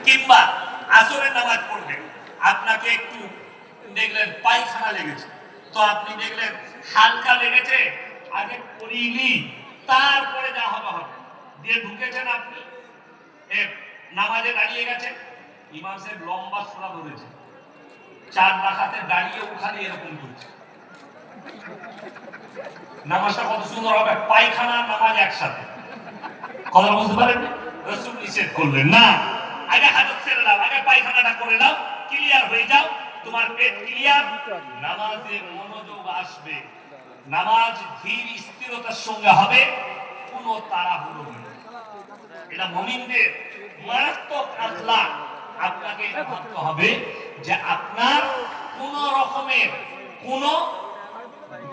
কিংবা আসরের নামাজ পড়বেন, আপনাকে একটু দেখলেন পায়খানা লেগেছে, তো আপনি দেখলেন হালকা লেগেছে, আগে পড়িলি তারপরে যা হবে হবে, দিয়ে ঢুকেছেন আপনি নামাজে দাঁড়িয়ে গেছেন, ইমাম সাহেব লম্বা সূরা ধরেছে, 4 রাকাতে দাঁড়িয়ে উঠালে এরকম করছে, নামাজটা কত সুন্দর হবে, পায়খানা নামাজ একসাথে। কথা বুঝতে পারেন? রাসূল নিষেধ করলেন না, আগে হাদস ছেড়ে দাও, আগে পায়খানাটা করে দাও, ক্লিয়ার হয়ে যাও, তোমার পেট ক্লিয়ার, নামাজে মনোযোগ আসবে, নামাজ ধীর স্থিরতার সঙ্গে হবে, কোনো তাড়াহুড়ো নেই। এটা মুমিনদের মারাত্মক আখলাক। আপনাকে এটা ভাবতে হবে যে আপনার কোন রকমের কোন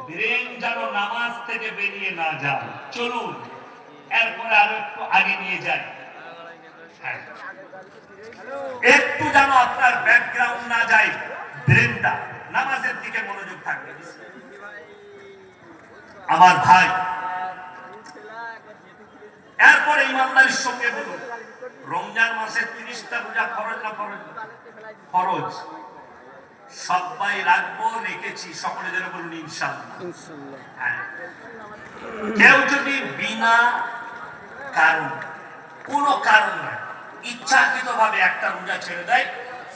ব্রেন যেন নামাজ থেকে বেরিয়ে না যায়। চলুন এরপরে আরো একটু আগে নিয়ে যাই, একটু যেন আপনার ব্যাকগ্রাউন্ড না যায়, ব্রেনটা নামাজের দিকে মনোযোগ থাকবে। আমার ভাই, এরপরে ইমানদারির সঙ্গে বলুন, রমজান মাসে 30টা রোজা ফরজ না ফরজ? ফরজ। সবাই রাখবো, রেখেছি, সকলে যেন বলুন ইনশাআল্লাহ। কেউ যদি বিনা কারণ, কোনো কারণ নয়, ইচ্ছাকৃত ভাবে একটা রোজা ছেড়ে দেয়,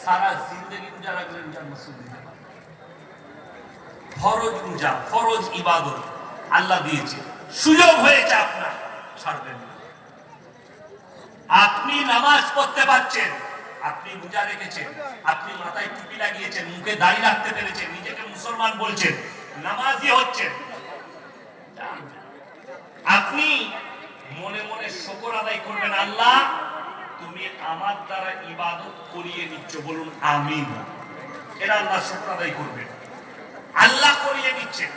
সারা জিন্দেগি রোজা রাখলে রোজার মাসুল দিতে পারে। ফরজ রোজা, ফরজ ইবাদত আল্লাহ দিয়েছে, সুযোগ হয়েছে আপনার, ছাড়বেন না। আপনি নামাজ পড়তে পারছেন, আপনি রোজা রেখেছেন, আপনি মাথায় টুপি লাগিয়েছেন, মুখে দাড়ি রাখতে পেরেছেন, নিজেকে মুসলমান বলছেন, নামাজি হচ্ছেন, আপনি মনে মনে শুকর আদায় করবেন, আল্লাহ তুমি আমার দ্বারা ইবাদত করিয়ে নিচ্ছ, বলুন আমিন। এরা আল্লাহ শুকর আদায় করবেন, আল্লাহ করিয়ে নিচ্ছেন।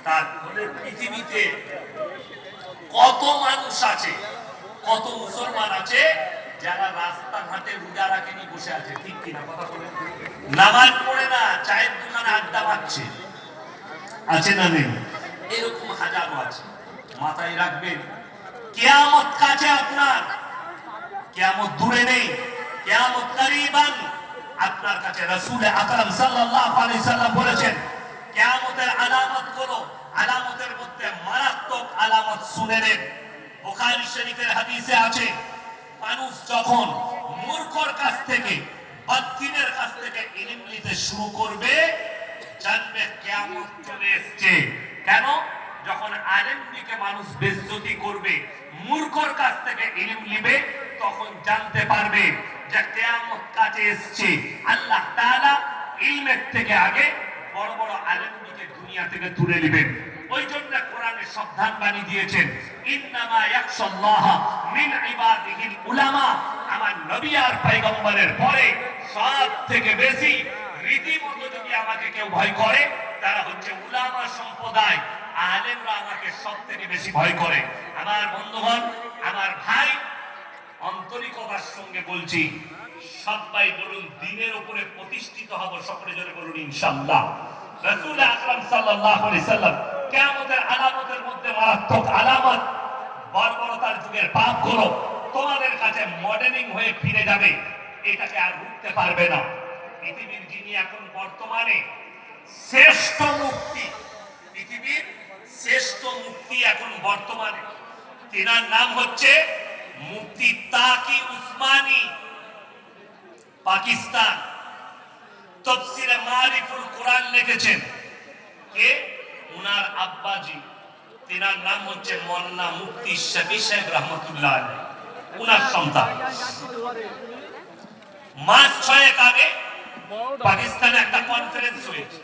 তারপরে পৃথিবীতে কত মানুষ আছে, কত মুসলমান আছে যারা রাস্তাঘাটে রোজা রাখেনি, বসে আছে, ঠিক কিনা কথা বলেন? নামাজ পড়ে না, চায়ের দোকানে আড্ডা মারছে, আছে না নেই? এরকম হাজারো আছে। মাথায় রাখবেন, কিয়ামত কাছে আপনার, কিয়ামত দূরে নেই, কিয়ামত করিবান আপনার কাছে। রাসূল আকরাম সাল্লাল্লাহু আলাইহি সাল্লাম বলেছেন, কিয়ামতের আলামত গুলো, আলামতের মধ্যে মারাত্মক আলামত শুনে নেন। বুখারী শরীফের হাদিসে আছে, মানুষ যখন মূর্খর কাছ থেকে, বদদিনের কাছ থেকে ইলম নিতে শুরু করবে, জানবে কিয়ামত চলে এসেছে। কেন? যখন আলেমকে মানুষ বেইজ্জতি করবে, মূর্খর কাছ থেকে ইলম নিবে, তখন জানতে পারবে যে কিয়ামত কাছে এসেছে। আল্লাহ তাআলা ইলমের থেকে আগে বড় বড় আলেমকে দুনিয়া থেকে তুলে নেবেন। ওই জন্য কোরআনে সাবধান বাণী দিয়েছেন, ইন্নামা ইয়াখশাল্লাহ মিন ইবাদিহিল উলামা। আমার নবী আর পয়গম্বরের পরে সব থেকে বেশি রীতিমতো যদি আমাকে কেউ ভয় করে, তারা হচ্ছে উলামা সম্প্রদায়, আলেমরা আমাকে সব থেকে বেশি ভয় করে। আমার বন্ধুগণ, আমার ভাই, আন্তরিকতার সঙ্গে বলছি, সবাই বলুন দ্বীনের উপরে প্রতিষ্ঠিত হব, সকলে জোরে বলুন ইনশাআল্লাহ। রাসূল আকরাম সাল্লাল্লাহু আলাইহি সাল্লাম কিয়ামতের আলামতের মধ্যে মারাত্মক আলামত, বর্বরতার যুগের পাপগুলো তোমাদের কাছে মডেলিং হয়ে ফিরে যাবে, এটাকে আর রুখতে পারবে না। পৃথিবীর যিনি এখন বর্তমানে শ্রেষ্ঠ মুক্তি, পৃথিবীর শ্রেষ্ঠ মুক্তি এখন বর্তমানে, তিনার নাম হচ্ছে মুফতি তাকি উসমানী, পাকিস্তান। তাফসীরে মারিফুল কোরআন লিখেছেন কে? উনার আব্বাজি, তিনার নাম হচ্ছে মাওলানা মুফতি শফি সাহেব রহমাতুল্লাহ আলাইহি, উনার সন্তান। মাস 6 আগে পাকিস্তানে একটা কনফারেন্স হয়েছে,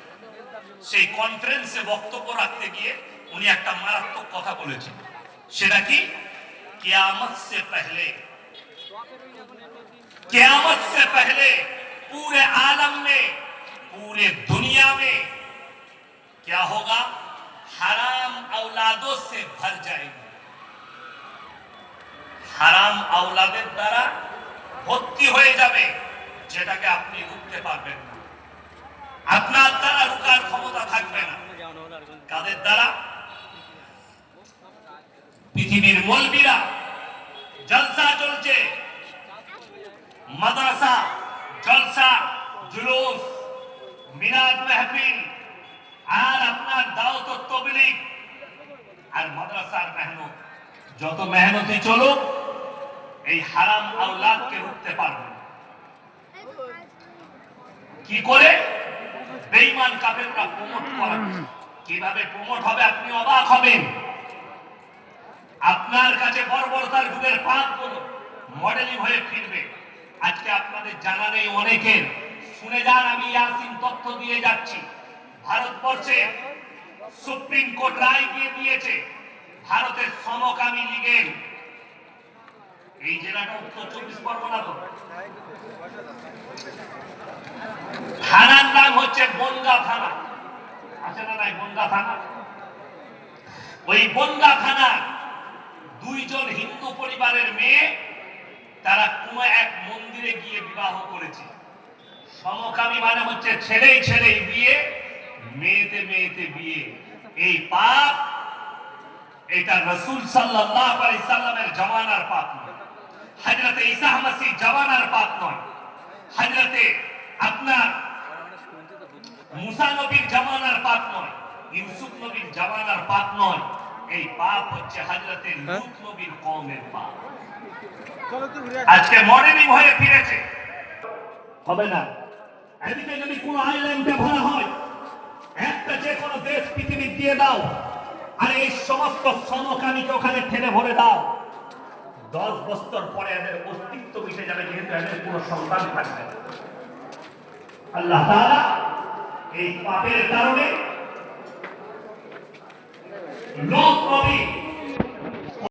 সেই কনফারেন্সে বক্তব্য রাখতে গিয়ে উনি একটা মারাত্মক কথা বলেছেন। সেটা কি? কিয়ামত से पहले, कियामत से पहले पूरे आलम में, पूरे दुनिया में क्या होगा? हराम औलादों से भर जाएगी, হারাম আওলাদের দ্বারা ভর্তি হয়ে যাবে, যেটাকে আপনি রুখতে পারবেন না, আপনার দ্বারা রুখার ক্ষমতা থাকবে না। কাদের দ্বারা? পৃথিবীর মৌলবীরা জলসা চলছে, মাদ্রাসা জুলুস, মিলাদ মাহফিল, আর আপনার দাওয়াত ও তাবলীগ আর মাদ্রাসার মেহনত, যত মেহনতি চলুক এই হারাম আওলাদকে রুখতে পারবে কি করে? বেঈমান কাফেররা প্রমোট করা। কিভাবে প্রমোট হবে আপনি অবাক হবেন। আপনার কাছে বর্বরতার যুগের পাপগুলো মডেলিং হয়ে ফিরবে। আজকে আপনাদের জানা নেই অনেকের, শুনে যান, আমি ইয়াসিন তথ্য দিয়ে যাচ্ছি। ভারতবর্ষে সুপ্রিম কোর্ট রায় দিয়ে দিয়েছে ভারতের সমকামী লীগের, এই জেলাটা উত্তর 24 পরগনা, তো থানার নাম হচ্ছে বনগা থানা, আছে না নাই বনগা থানা? ওই বনগা থানা দুইজন হিন্দু পরিবারের মেয়ে, তারা কোন এক মন্দিরে গিয়ে বিবাহ করেছে। সমকামী মানে হচ্ছে ছেলেই ছেলেই বিয়ে, মেয়েতে মেয়েতে বিয়ে। এই পাপ, এটা রাসূল সাল্লাল্লাহু আলাইহি সাল্লামের জামানার পাপ নয়, হযরত ঈসা মসিহ জামানার পাপ নয়, হযরতে আপনার মুসা নবীর জামানার পাপ নয়, ইউসুফ নবীর জামানার পাপ নয়। এই পাপ হচ্ছে হযরতে লূত নবীর কওমের পাপ। আজকে মডেলিং হয়ে ফিরেছে। হবে না। এদিকে যদি কোনো আইল্যান্ডে ভরা হয়, একটা যে কোনো দেশ পৃথিবী দিয়ে দাও, আর এই সমস্ত সমকামীকে ওখানে ঠেলে ভরে দাও, 10 বছর পরে এদের অস্তিত্ব মিশে যাবে, যেহেতু এদের কোনো সন্তান থাকবে না। আল্লাহ তাআলা এই পাপের কারণে লূত নবী